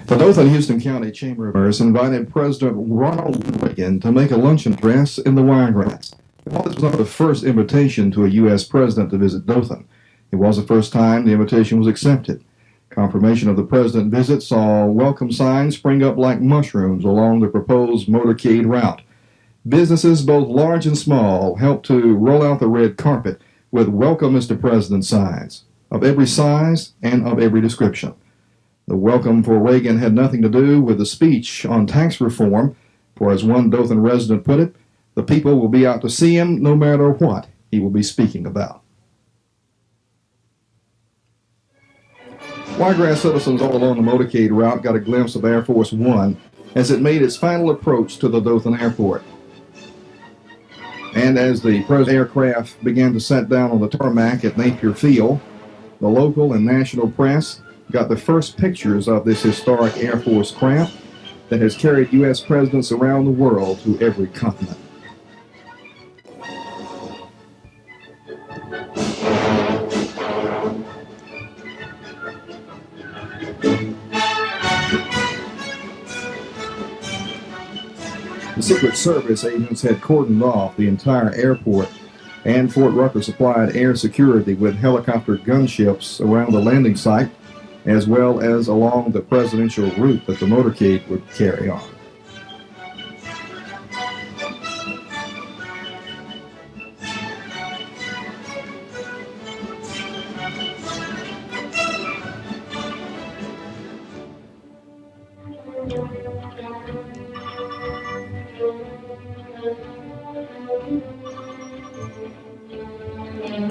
The Dothan Houston County Chamber of Commerce invited President Ronald Reagan to make a luncheon address in the Wiregrass. While this was not the first invitation to a U.S. president to visit Dothan, it was the first time the invitation was accepted. Confirmation of the president's visit saw welcome signs spring up like mushrooms along the proposed motorcade route. Businesses, both large and small, helped to roll out the red carpet with "Welcome, Mr. President" signs of every size and of every description. The welcome for Reagan had nothing to do with the speech on tax reform, for as one Dothan resident put it, the people will be out to see him no matter what he will be speaking about. Wiregrass citizens all along the motorcade route got a glimpse of Air Force One as it made its final approach to the Dothan airport. And as the president's aircraft began to set down on the tarmac at Napier Field, the local and national press got the first pictures of this historic Air Force craft that has carried U.S. presidents around the world to every continent. The Secret Service agents had cordoned off the entire airport, and Fort Rucker supplied air security with helicopter gunships around the landing site, as well as along the presidential route that the motorcade would carry on.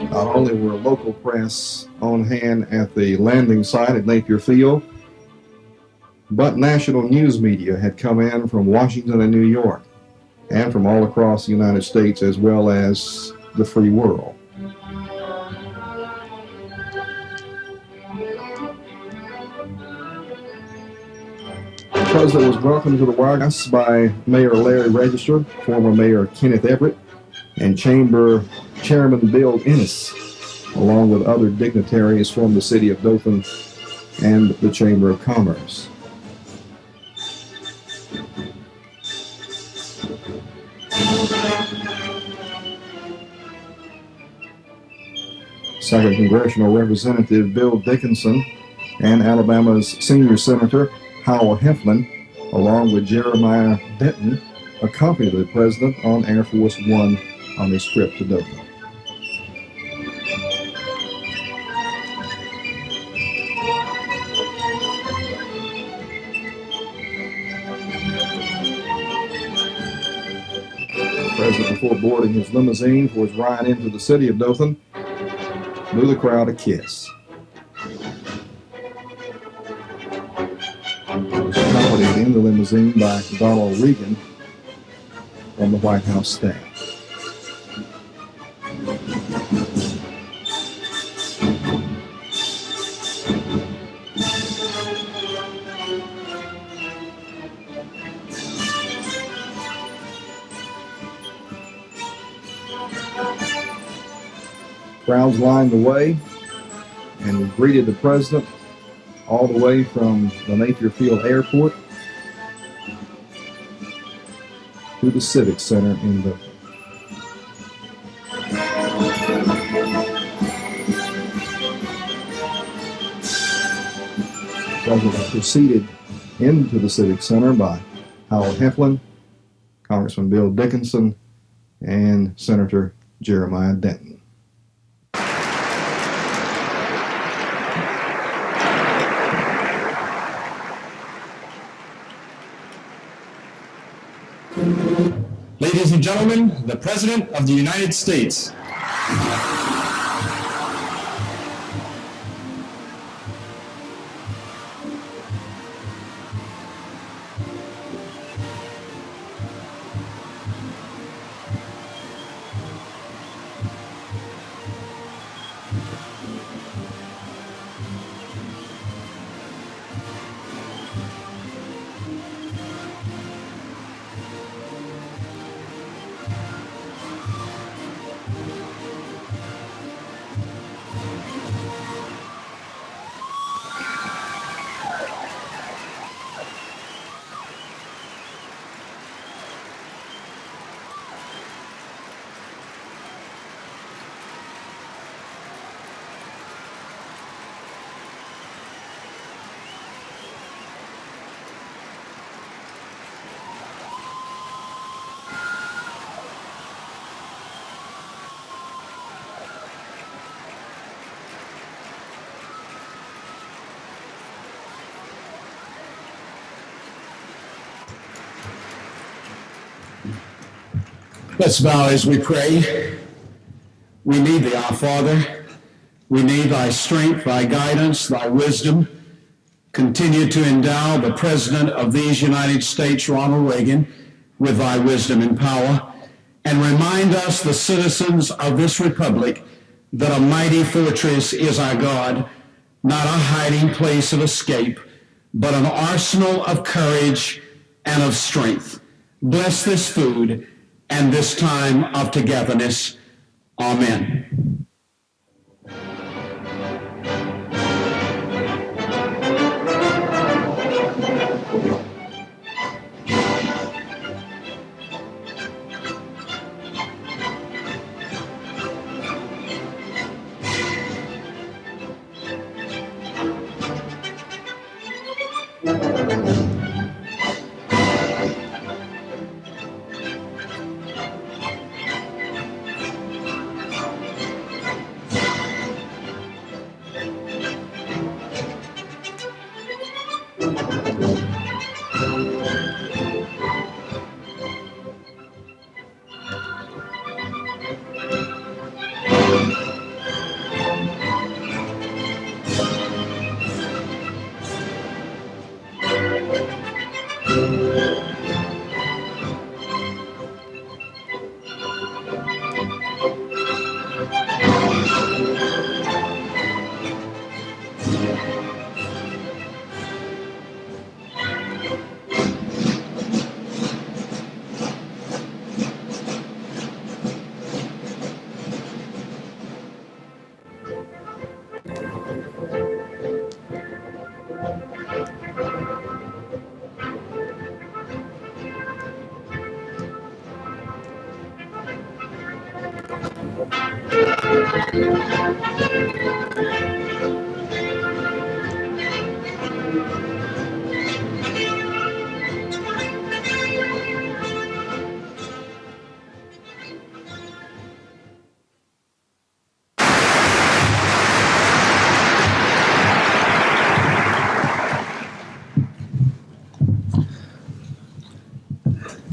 Not only were local press on hand at the landing site at Napier Field, but national news media had come in from Washington and New York, and from all across the United States as well as the free world. The president was welcomed to the Wiregrass by Mayor Larry Register, former Mayor Kenneth Everett, and Chamber Chairman Bill Ennis, along with other dignitaries from the city of Dothan and the Chamber of Commerce. Second Congressional Representative Bill Dickinson and Alabama's senior senator Howell Heflin, along with Jeremiah Denton, accompanied the president on Air Force One on his trip to Dothan. The president, before boarding his limousine for his ride into the city of Dothan, blew the crowd a kiss. He was accompanied in the limousine by Donald Reagan from the White House staff. Crowds lined the way and greeted the president all the way from the Napier Field Airport to the Civic Center in Dothan. The president proceeded into the Civic Center by Howell Heflin, Congressman Bill Dickinson, and Senator Jeremiah Denton. Ladies and gentlemen, the President of the United States. Let's bow as we pray. We need thee, our Father. We need thy strength, thy guidance, thy wisdom. Continue to endow the President of these United States, Ronald Reagan, with thy wisdom and power. And remind us, the citizens of this republic, that a mighty fortress is our God, not a hiding place of escape, but an arsenal of courage and of strength. Bless this food and this time of togetherness. Amen.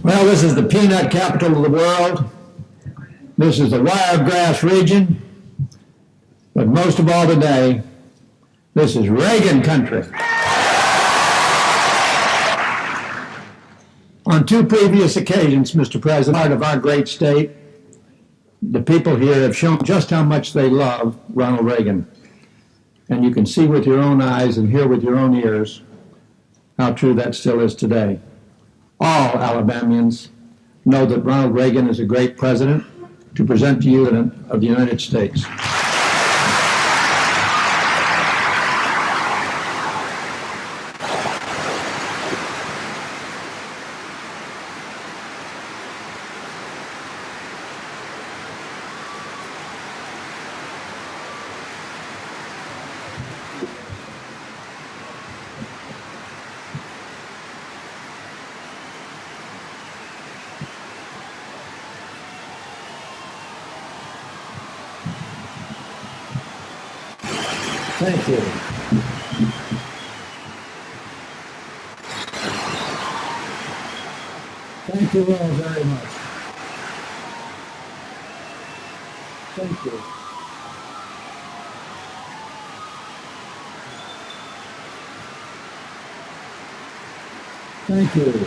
Well, this is the peanut capital of the world. This is the wiregrass region. But most of all today, this is Reagan country. On two previous occasions, Mr. President, part of our great state, the people here have shown just how much they love Ronald Reagan. And you can see with your own eyes and hear with your own ears how true that still is today. All Alabamians know that Ronald Reagan is a great president to present to you of the United States. Thank you. Thank you all very much. Thank you. Thank you.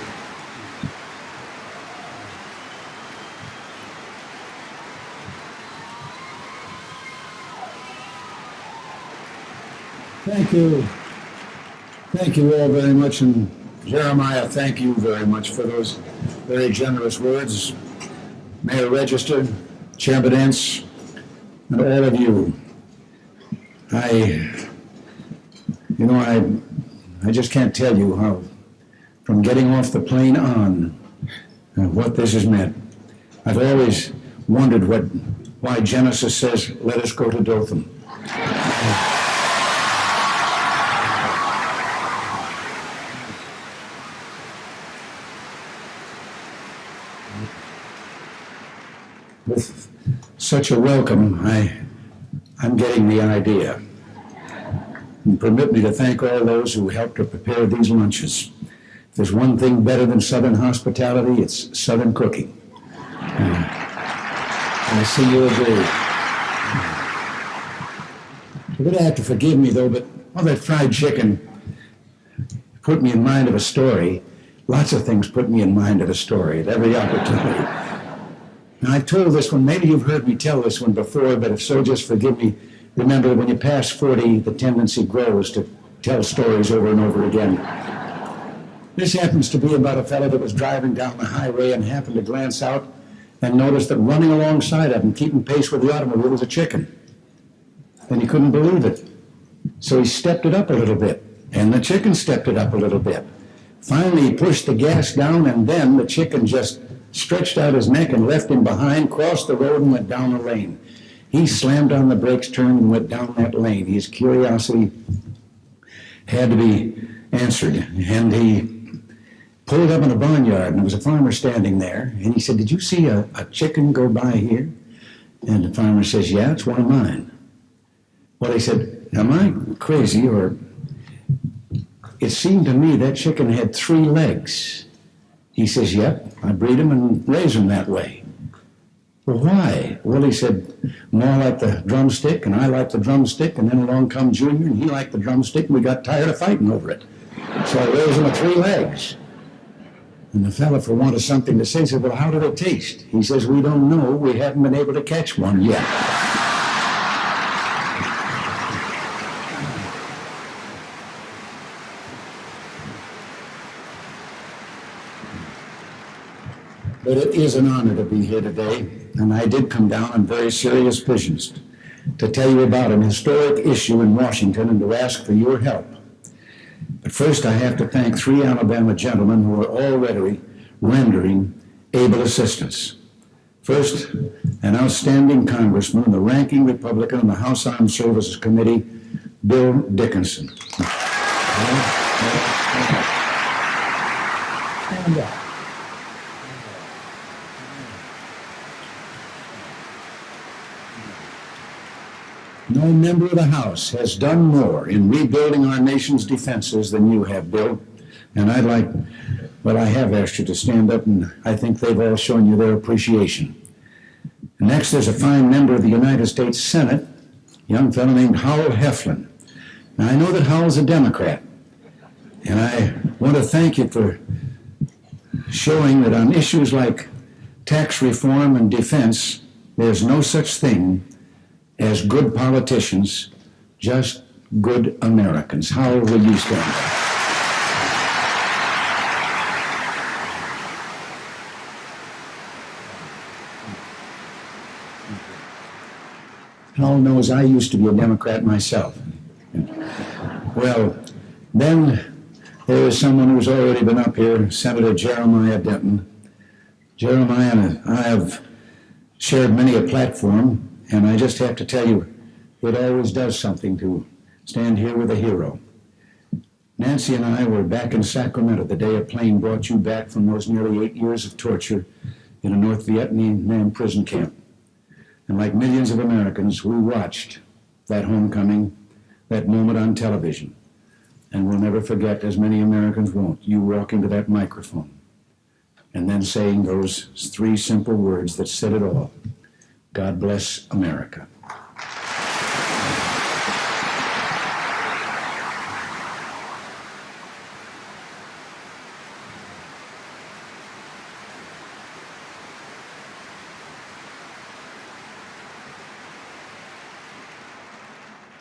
Thank you. Thank you all very much. And Jeremiah, thank you very much for those very generous words. Mayor Register, Chairman Entz, and all of you. I just can't tell you how, from getting off the plane on, what this has meant. I've always wondered why Genesis says, "Let us go to Dothan." With such a welcome, I'm getting the idea. And permit me to thank all those who helped to prepare these lunches. If there's one thing better than Southern hospitality, it's Southern cooking. I see you agree. You're going to have to forgive me, though, but all that fried chicken put me in mind of a story. Lots of things put me in mind of a story at every opportunity. Now, I've told this one, maybe you've heard me tell this one before, but if so, just forgive me. Remember, when you pass 40, the tendency grows to tell stories over and over again. This happens to be about a fellow that was driving down the highway and happened to glance out and noticed that running alongside of him, keeping pace with the automobile, was a chicken. And he couldn't believe it. So he stepped it up a little bit, and the chicken stepped it up a little bit. Finally, he pushed the gas down, and then the chicken just stretched out his neck and left him behind, crossed the road, and went down the lane. He slammed on the brakes, turned, and went down that lane. His curiosity had to be answered, and he pulled up in a barnyard, and there was a farmer standing there, and he said, "Did you see a chicken go by here?" And the farmer says, "Yeah, it's one of mine." Well, he said, "Am I crazy, or it seemed to me that chicken had 3 legs." He says, "Yep, I breed them and raise them that way." "Well, why?" Well, he said, "More like the drumstick, and I like the drumstick, and then along come Junior, and he liked the drumstick, and we got tired of fighting over it. So I raised him with 3 legs." And the fella, for want of something to say, said, "Well, how did it taste?" He says, "We don't know. We haven't been able to catch one yet." But it is an honor to be here today, and I did come down on very serious business to tell you about an historic issue in Washington and to ask for your help. But first, I have to thank 3 Alabama gentlemen who are already rendering able assistance. First, an outstanding congressman and the ranking Republican on the House Armed Services Committee, Bill Dickinson. Stand up. No member of the House has done more in rebuilding our nation's defenses than you have, Bill. And I have asked you to stand up, and I think they've all shown you their appreciation. Next, there's a fine member of the United States Senate, a young fellow named Howell Heflin. Now, I know that Howell's a Democrat, and I want to thank you for showing that on issues like tax reform and defense, there's no such thing as good politicians, just good Americans. How will you stand up? Howell knows I used to be a Democrat myself. Well, then there is someone who's already been up here, Senator Jeremiah Denton. Jeremiah and I have shared many a platform, and I just have to tell you, it always does something to stand here with a hero. Nancy and I were back in Sacramento the day a plane brought you back from those nearly 8 years of torture in a North Vietnam prison camp. And like millions of Americans, we watched that homecoming, that moment on television. And we'll never forget, as many Americans won't, you walking to that microphone and then saying those 3 simple words that said it all. God bless America.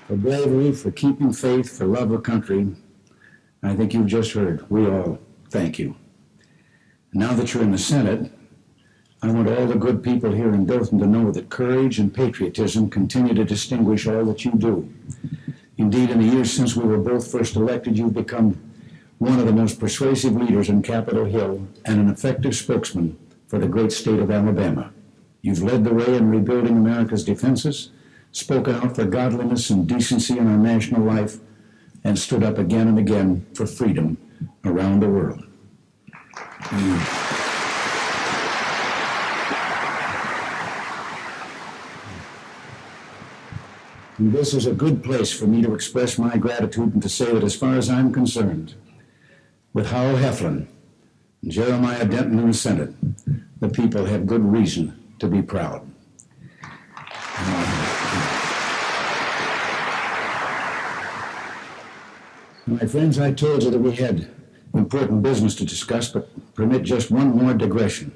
For bravery, for keeping faith, for love of country, I think you've just heard. We all thank you. Now that you're in the Senate, I want all the good people here in Dothan to know that courage and patriotism continue to distinguish all that you do. Indeed, in the years since we were both first elected, you've become one of the most persuasive leaders in Capitol Hill and an effective spokesman for the great state of Alabama. You've led the way in rebuilding America's defenses, spoken out for godliness and decency in our national life, and stood up again and again for freedom around the world. And this is a good place for me to express my gratitude and to say that as far as I'm concerned, with Howell Heflin, Jeremiah Denton in the Senate, the people have good reason to be proud. My friends, I told you that we had important business to discuss, but permit just one more digression.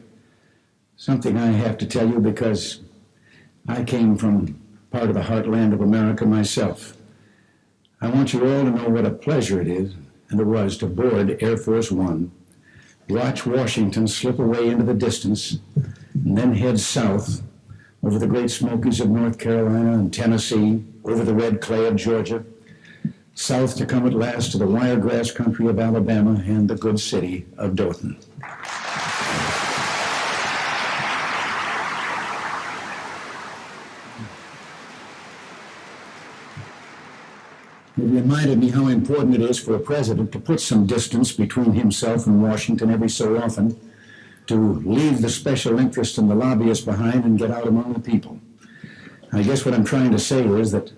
Something I have to tell you because I came from part of the heartland of America myself. I want you all to know what a pleasure it is, and it was, to board Air Force One, watch Washington slip away into the distance, and then head south over the Great Smokies of North Carolina and Tennessee, over the red clay of Georgia, south to come at last to the wiregrass country of Alabama and the good city of Dothan. It reminded me how important it is for a president to put some distance between himself and Washington every so often, to leave the special interests and the lobbyists behind and get out among the people. I guess what I'm trying to say is that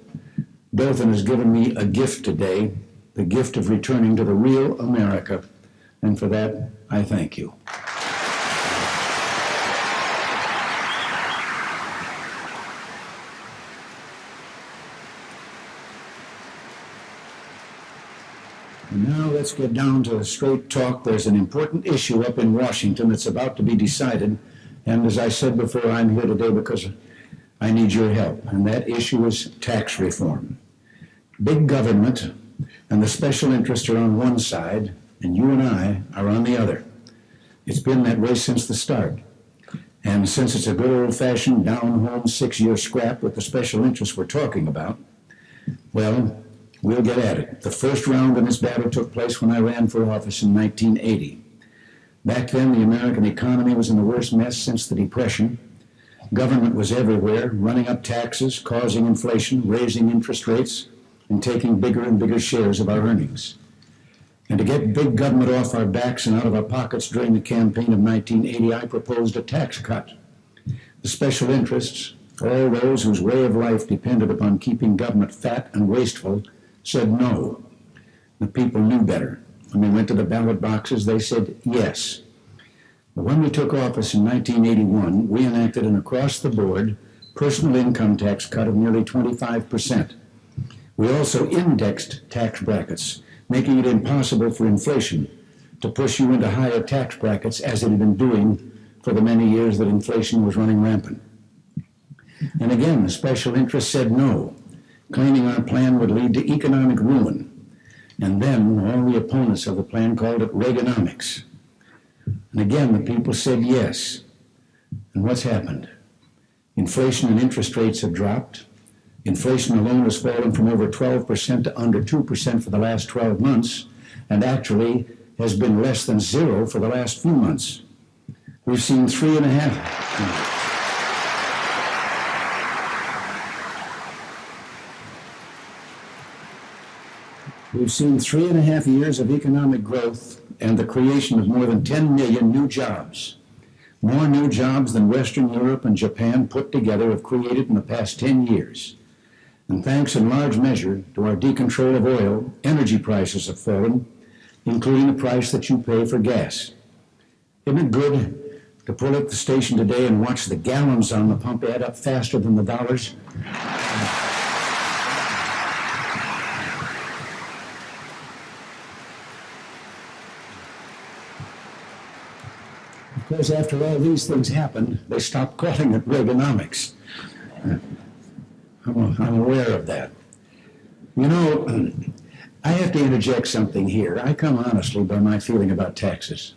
Dothan has given me a gift today, the gift of returning to the real America, and for that, I thank you. And now let's get down to straight talk. There's an important issue up in Washington that's about to be decided, and as I said before, I'm here today because I need your help, and that issue is tax reform. Big government and the special interests are on one side, and you and I are on the other. It's been that way since the start. And since it's a good old-fashioned, down-home 6-year scrap with the special interests we're talking about, well, we'll get at it. The first round in this battle took place when I ran for office in 1980. Back then, the American economy was in the worst mess since the Depression. Government was everywhere, running up taxes, causing inflation, raising interest rates, and taking bigger and bigger shares of our earnings. And to get big government off our backs and out of our pockets during the campaign of 1980, I proposed a tax cut. The special interests, all those whose way of life depended upon keeping government fat and wasteful, said no. The people knew better. When they went to the ballot boxes, they said yes. But when we took office in 1981, we enacted an across-the-board personal income tax cut of nearly 25%. We also indexed tax brackets, making it impossible for inflation to push you into higher tax brackets as it had been doing for the many years that inflation was running rampant. And again, the special interests said no, claiming our plan would lead to economic ruin. And then all the opponents of the plan called it Reaganomics. And again, the people said yes. And what's happened? Inflation and interest rates have dropped. Inflation alone has fallen from over 12% to under 2% for the last 12 months, and actually has been less than zero for the last few months. We've seen 3.5. We've seen 3.5 years of economic growth and the creation of more than 10 million new jobs. More new jobs than Western Europe and Japan put together have created in the past 10 years. And thanks in large measure to our decontrol of oil, energy prices have fallen, including the price that you pay for gas. Isn't it good to pull up the station today and watch the gallons on the pump add up faster than the dollars? Because after all these things happened, they stopped calling it Reaganomics. I'm aware of that. You know, I have to interject something here. I come honestly by my feeling about taxes.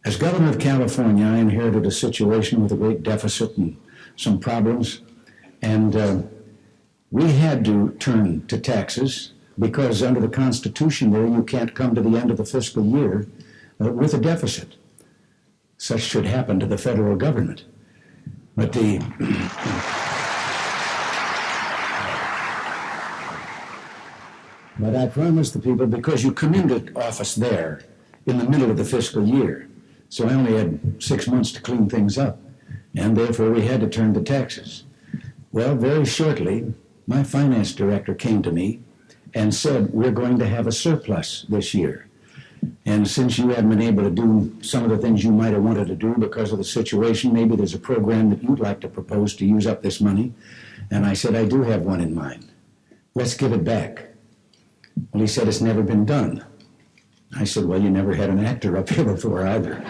As governor of California, I inherited a situation with a great deficit and some problems, and we had to turn to taxes because under the Constitution there, you can't come to the end of the fiscal year with a deficit. Such should happen to the federal government. But But I promised the people, because you come into office there in the middle of the fiscal year, so I only had 6 months to clean things up, and therefore we had to turn to taxes. Well, very shortly, my finance director came to me and said, we're going to have a surplus this year. And since you haven't been able to do some of the things you might have wanted to do because of the situation, maybe there's a program that you'd like to propose to use up this money. And I said, I do have one in mind. Let's give it back. Well, he said, it's never been done. I said, well, you never had an actor up here before either.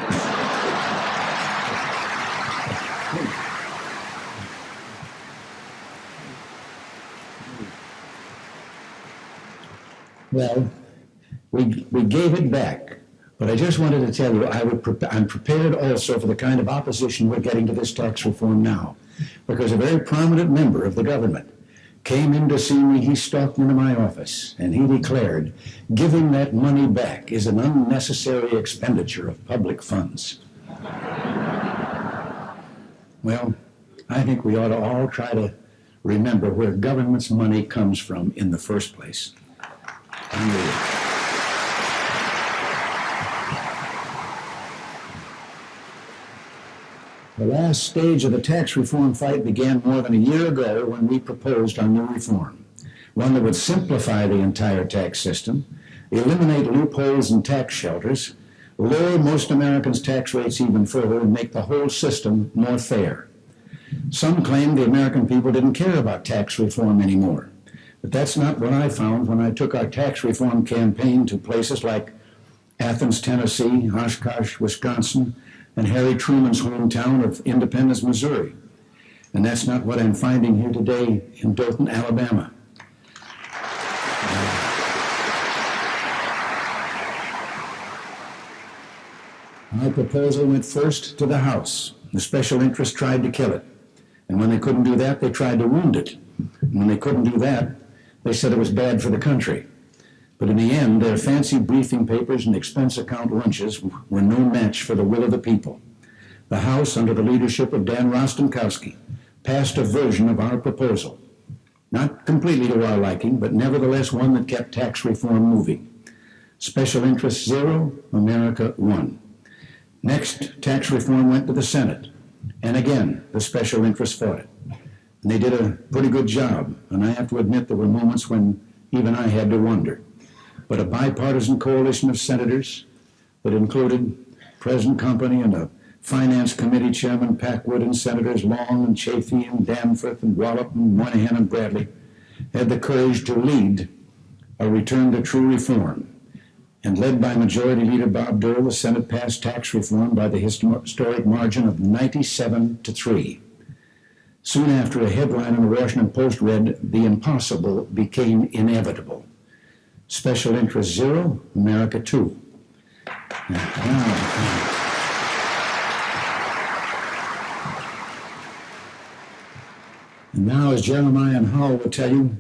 Well, we gave it back, but I just wanted to tell you I'm prepared also for the kind of opposition we're getting to this tax reform now, because a very prominent member of the government came in to see me. He stalked into my office, and he declared giving that money back is an unnecessary expenditure of public funds. Well, I think we ought to all try to remember where government's money comes from in the first place. The last stage of the tax reform fight began more than a year ago when we proposed our new reform, one that would simplify the entire tax system, eliminate loopholes and tax shelters, lower most Americans' tax rates even further, and make the whole system more fair. Some claim the American people didn't care about tax reform anymore, but that's not what I found when I took our tax reform campaign to places like Athens, Tennessee, Oshkosh, Wisconsin, and Harry Truman's hometown of Independence, Missouri. And that's not what I'm finding here today in Dothan, Alabama. My proposal went first to the House. The special interests tried to kill it. And when they couldn't do that, they tried to wound it. And when they couldn't do that, they said it was bad for the country. But in the end, their fancy briefing papers and expense account lunches were no match for the will of the people. The House, under the leadership of Dan Rostenkowski, passed a version of our proposal. Not completely to our liking, but nevertheless one that kept tax reform moving. Special interest 0, America 1. Next, tax reform went to the Senate. And again, the special interests fought it. And they did a pretty good job. And I have to admit there were moments when even I had to wonder. But a bipartisan coalition of senators that included President Company and a Finance Committee Chairman Packwood and Senators Long and Chafee and Danforth and Wallop and Moynihan and Bradley had the courage to lead a return to true reform. And led by Majority Leader Bob Dole, the Senate passed tax reform by the historic margin of 97-3. Soon after, a headline in the Washington Post read, "The impossible became inevitable. Special interest 0, America 2. And now, as Jeremiah and Howell will tell you,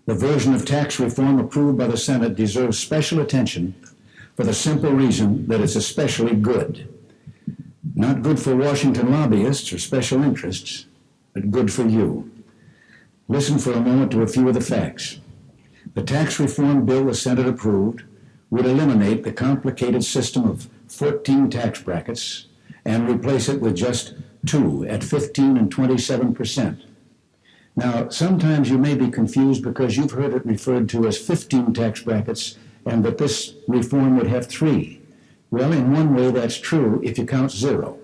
the version of tax reform approved by the Senate deserves special attention for the simple reason that it's especially good. Not good for Washington lobbyists or special interests, but good for you. Listen for a moment to a few of the facts. The tax reform bill the Senate approved would eliminate the complicated system of 14 tax brackets and replace it with just 2 at 15 and 27%. Now, sometimes you may be confused because you've heard it referred to as 15 tax brackets and that this reform would have 3. Well, in one way that's true if you count 0.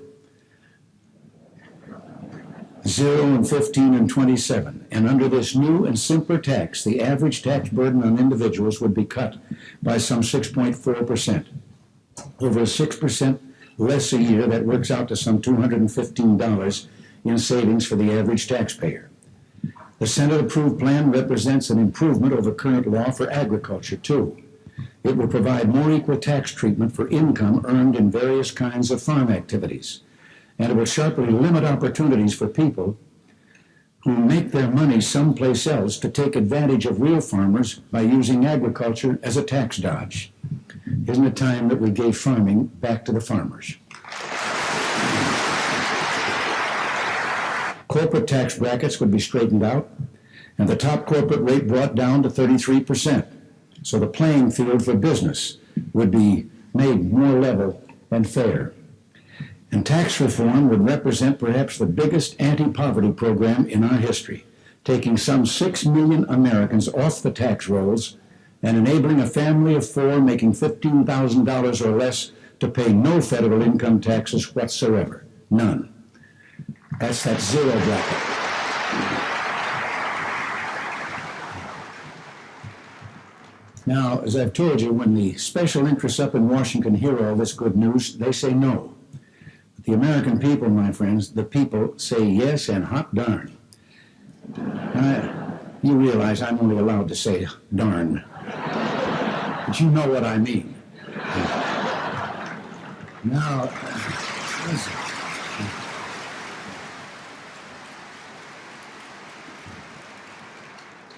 0 and 15 and 27. And under this new and simpler tax, the average tax burden on individuals would be cut by some 6.4%. Over 6% less a year, that works out to some $215 in savings for the average taxpayer. The Senate-approved plan represents an improvement over current law for agriculture, too. It will provide more equal tax treatment for income earned in various kinds of farm activities. And it will sharply limit opportunities for people who make their money someplace else to take advantage of real farmers by using agriculture as a tax dodge. Isn't it time that we gave farming back to the farmers? Corporate tax brackets would be straightened out, and the top corporate rate brought down to 33%. So the playing field for business would be made more level and fair. And tax reform would represent perhaps the biggest anti-poverty program in our history, taking some 6 million Americans off the tax rolls and enabling a family of four making $15,000 or less to pay no federal income taxes whatsoever. None. That's that zero bracket. Now, as I've told you, when the special interests up in Washington hear all this good news, they say no. But the American people, my friends, the people say yes and hot darn. You realize I'm only allowed to say darn. But you know what I mean. Now, listen.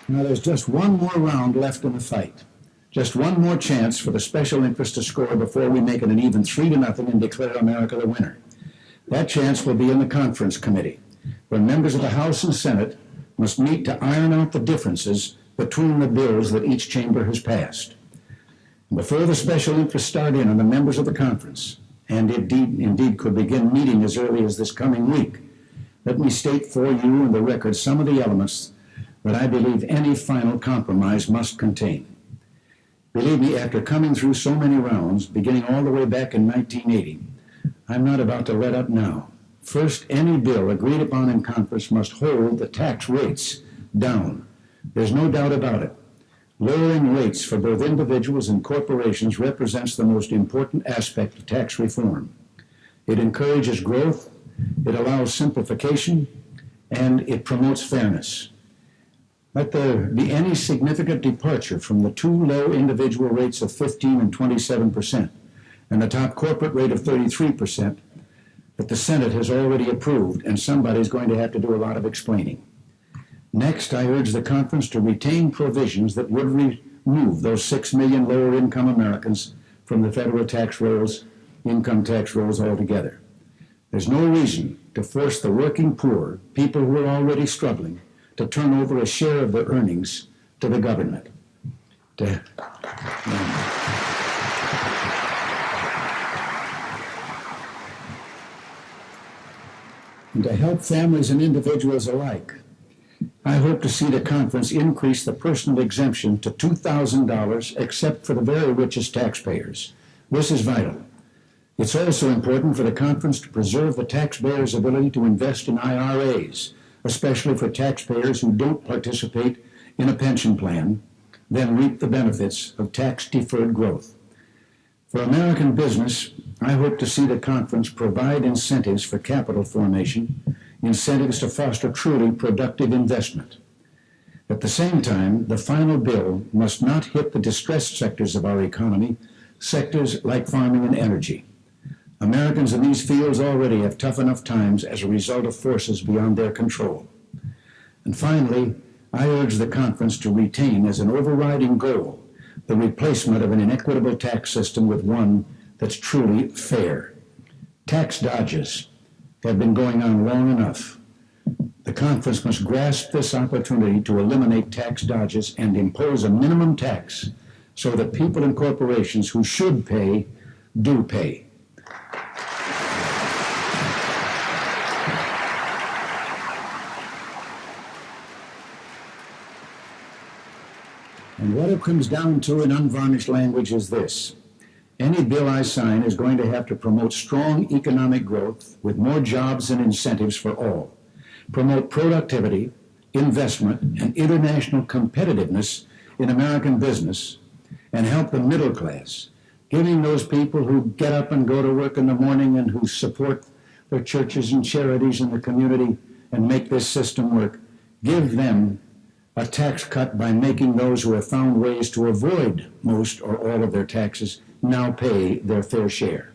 Now, there's just one more round left in the fight. Just one more chance for the special interest to score before we make it an even 3-0 and declare America the winner. That chance will be in the conference committee, where members of the House and Senate must meet to iron out the differences between the bills that each chamber has passed. Before the special interests start in on the members of the conference, and indeed could begin meeting as early as this coming week, let me state for you in the record some of the elements that I believe any final compromise must contain. Believe me, after coming through so many rounds, beginning all the way back in 1980, I'm not about to let up now. First, any bill agreed upon in conference must hold the tax rates down. There's no doubt about it. Lowering rates for both individuals and corporations represents the most important aspect of tax reform. It encourages growth, it allows simplification, and it promotes fairness. Let there be any significant departure from the too low individual rates of 15 and 27% and the top corporate rate of 33% that the Senate has already approved, and somebody's going to have to do a lot of explaining. Next, I urge the conference to retain provisions that would remove those 6 million lower income Americans from the federal tax rolls, income tax rolls altogether. There's no reason to force the working poor, people who are already struggling, to turn over a share of their earnings to the government. And to help families and individuals alike, I hope to see the conference increase the personal exemption to $2,000 except for the very richest taxpayers. This is vital. It's also important for the conference to preserve the taxpayers' ability to invest in IRAs, especially for taxpayers who don't participate in a pension plan, then reap the benefits of tax-deferred growth. For American business, I hope to see the conference provide incentives for capital formation, incentives to foster truly productive investment. At the same time, the final bill must not hit the distressed sectors of our economy, sectors like farming and energy. Americans in these fields already have tough enough times as a result of forces beyond their control. And finally, I urge the conference to retain as an overriding goal the replacement of an inequitable tax system with one that's truly fair. Tax dodges have been going on long enough. The conference must grasp this opportunity to eliminate tax dodges and impose a minimum tax so that people and corporations who should pay do pay. And what it comes down to in unvarnished language is this. Any bill I sign is going to have to promote strong economic growth with more jobs and incentives for all, promote productivity, investment, and international competitiveness in American business, and help the middle class, giving those people who get up and go to work in the morning and who support their churches and charities in the community and make this system work, give them a tax cut by making those who have found ways to avoid most or all of their taxes now pay their fair share.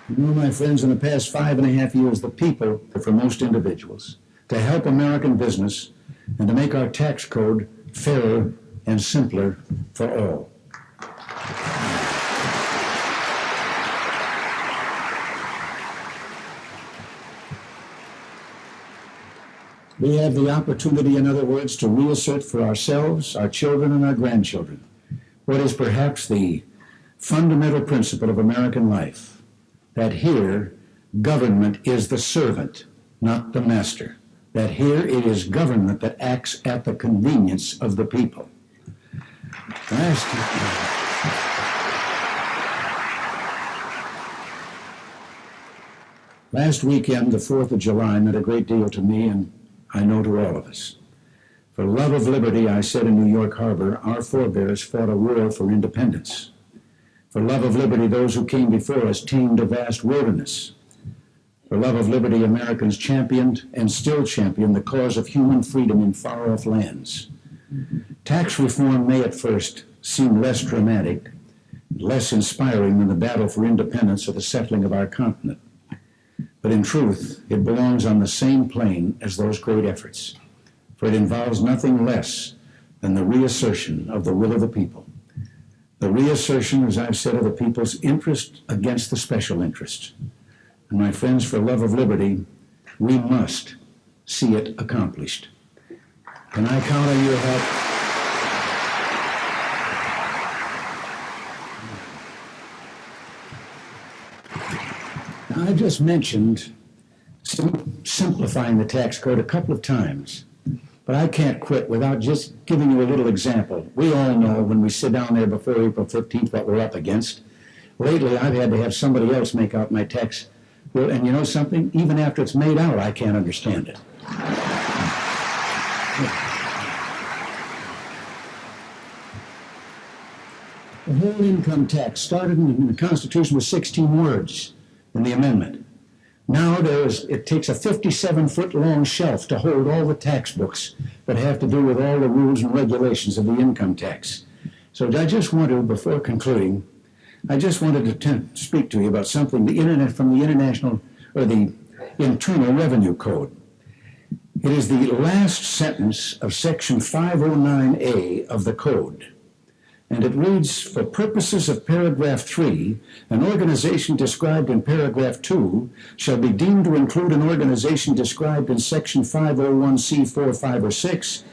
You know, my friends, in the past 5.5 years, the people, for most individuals, to help American business and to make our tax code fairer and simpler for all. We have the opportunity, in other words, to reassert for ourselves, our children, and our grandchildren what is perhaps the fundamental principle of American life, that here government is the servant, not the master. That here it is government that acts at the convenience of the people. Last weekend, the 4th of July, meant a great deal to me, and I know to all of us. For love of liberty, I said in New York Harbor, our forebears fought a war for independence. For love of liberty, those who came before us tamed a vast wilderness. For love of liberty, Americans championed and still champion the cause of human freedom in far-off lands. Tax reform may at first seem less dramatic, less inspiring than the battle for independence or the settling of our continent. But in truth, it belongs on the same plane as those great efforts, for it involves nothing less than the reassertion of the will of the people. The reassertion, as I've said, of the people's interest against the special interests. And my friends, for love of liberty, we must see it accomplished. Can I count on your help? Now, I just mentioned simplifying the tax code a couple of times, but I can't quit without just giving you a little example. We all know when we sit down there before April 15th what we're up against. Lately, I've had to have somebody else make out my tax bill, and you know something? Even after it's made out, I can't understand it. The whole income tax started in the Constitution with 16 words in the amendment. Now it takes a 57-foot long shelf to hold all the tax books that have to do with all the rules and regulations of the income tax. So I just wanted, before concluding, I just wanted to speak to you about something from the International, or the Internal Revenue Code. It is the last sentence of Section 509A of the Code. And it reads, for purposes of paragraph 3, an organization described in paragraph 2 shall be deemed to include an organization described in section 501C4, 5, or 6,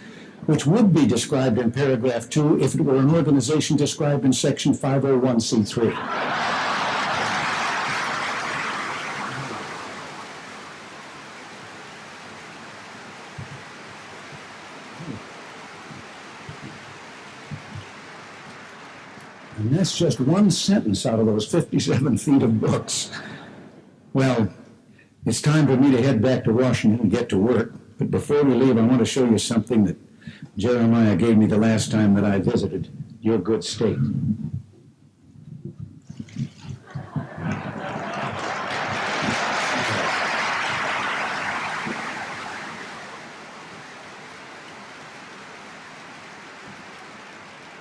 which would be described in paragraph 2 if it were an organization described in section 501C3. And that's just one sentence out of those 57 feet of books. Well, it's time for me to head back to Washington and get to work. But before we leave, I want to show you something that Jeremiah gave me the last time that I visited your good state.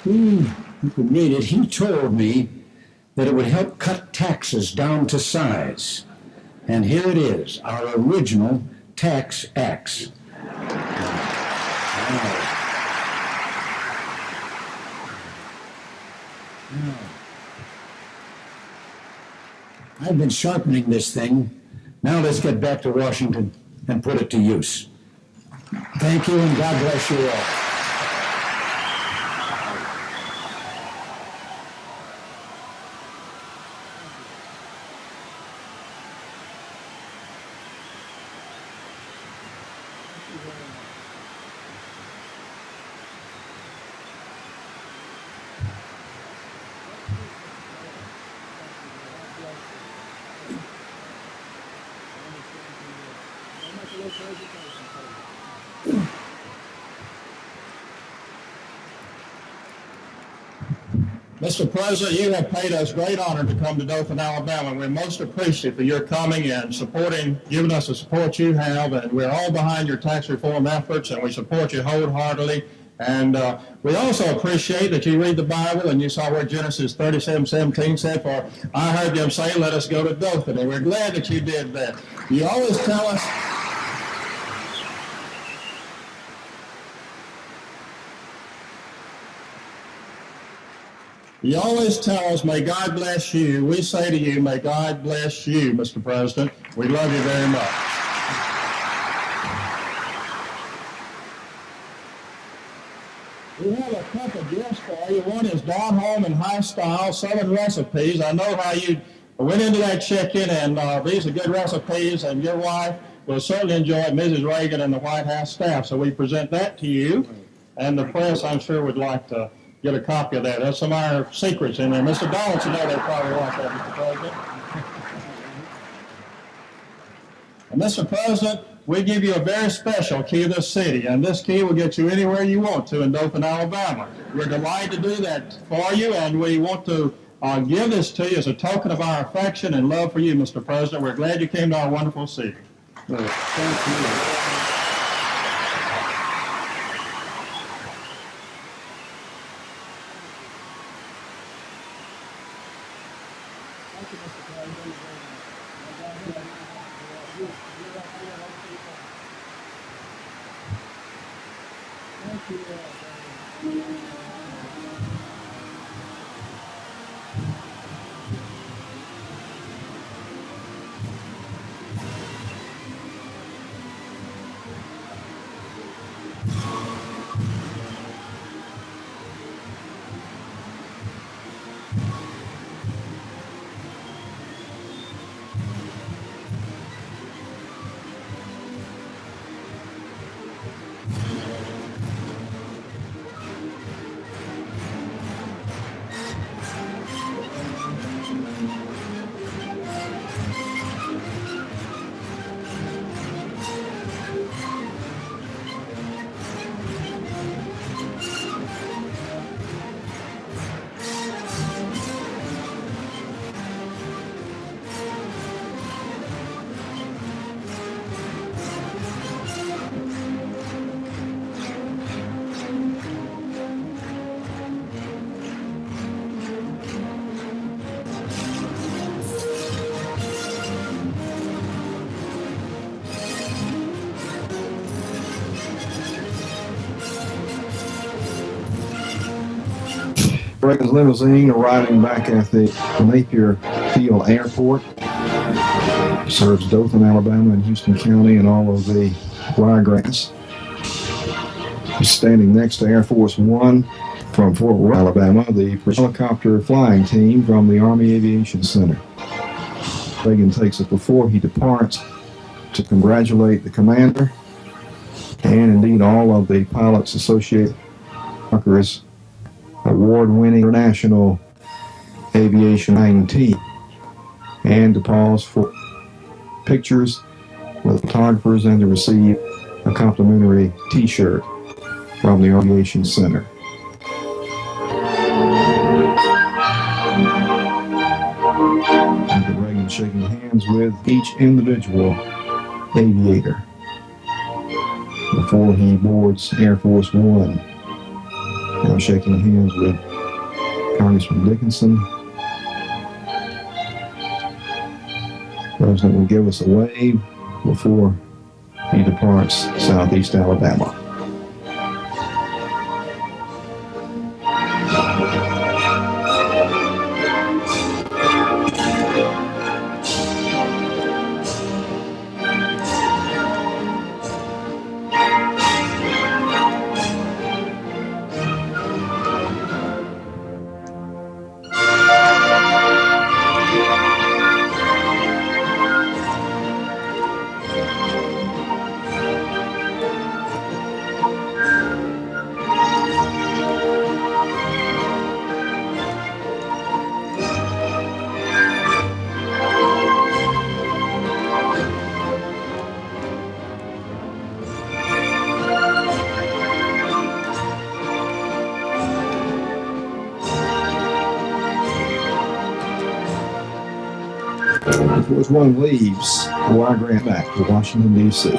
You could read it. He told me that it would help cut taxes down to size. And here it is, our original tax axe. I've been sharpening this thing. Now let's get back to Washington and put it to use. Thank you, and God bless you all. Mr. President, you have paid us great honor to come to Dothan, Alabama. We're most appreciative of your coming and giving us the support you have, and we're all behind your tax reform efforts, and we support you wholeheartedly. And we also appreciate that you read the Bible, and you saw where Genesis 37:17 said, for I heard them say, let us go to Dothan, and we're glad that you did that. You always tell us, may God bless you. We say to you, may God bless you, Mr. President. We love you very much. We have a couple of gifts for you. One is down home in high style Southern recipes. I know how you I went into that chicken, and these are good recipes, and your wife will certainly enjoy it, Mrs. Reagan and the White House staff. So we present that to you, and the press, I'm sure, would like to get a copy of that. There's some of our secrets in there. Mr. Donaldson, you know they probably like that, Mr. President. And Mr. President, we give you a very special key of this city, and this key will get you anywhere you want to in Dothan, Alabama. We're delighted to do that for you, and we want to give this to you as a token of our affection and love for you, Mr. President. We're glad you came to our wonderful city. Thank you. Reagan's limousine arriving back at the Napier Field Airport. Serves Dothan, Alabama, and Houston County and all of the wiregrass. He's standing next to Air Force One from Fort Worth, Alabama, the helicopter flying team from the Army Aviation Center. Reagan takes it before he departs to congratulate the commander and indeed all of the pilots associated with his award-winning international aviation flying team, and to pause for pictures with photographers and to receive a complimentary t-shirt from the Aviation Center. Mr. Reagan shaking hands with each individual aviator before he boards Air Force One. Now shaking hands with Congressman Dickinson. The President will give us a wave before he departs Southeast Alabama. Air Force One leaves the wiregrass back to Washington, D.C.